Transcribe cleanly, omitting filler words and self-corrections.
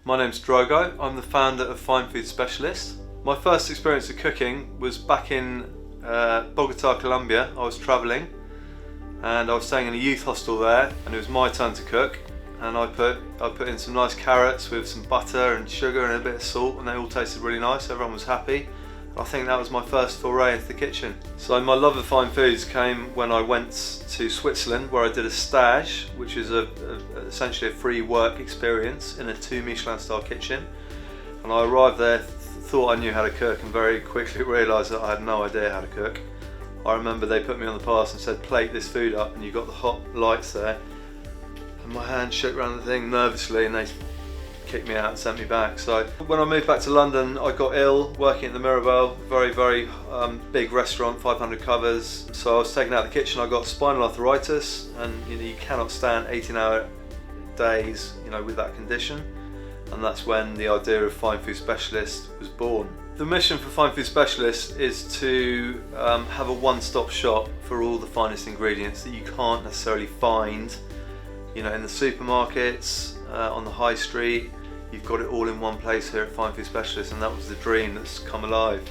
My name's Drogo. I'm the founder of Fine Food Specialist. My first experience of cooking was back in Bogota, Colombia. I was travelling and I was staying in a youth hostel there, and it was my turn to cook. And I put in some nice carrots with some butter and sugar and a bit of salt, and they all tasted really nice. Everyone was happy. I think that was my first foray into the kitchen. So my love of fine foods came when I went to Switzerland, where I did a stage, which is essentially a free work experience in a 2 Michelin star kitchen. And I arrived there, thought I knew how to cook, and very quickly realised that I had no idea how to cook. I remember they put me on the pass and said, plate this food up, and you've got the hot lights there. And my hand shook around the thing nervously, and they kicked me out and sent me back. So when I moved back to London, I got ill working at the Mirabelle, very big restaurant, 500 covers. So I was taken out of the kitchen. I got spinal arthritis, and you cannot stand 18-hour days, with that condition. And that's when the idea of Fine Food Specialist was born. The mission for Fine Food Specialist is to have a one-stop shop for all the finest ingredients that you can't necessarily find, in the supermarkets, on the high street. You've got it all in one place here at Fine Food Specialist, and that was the dream that's come alive.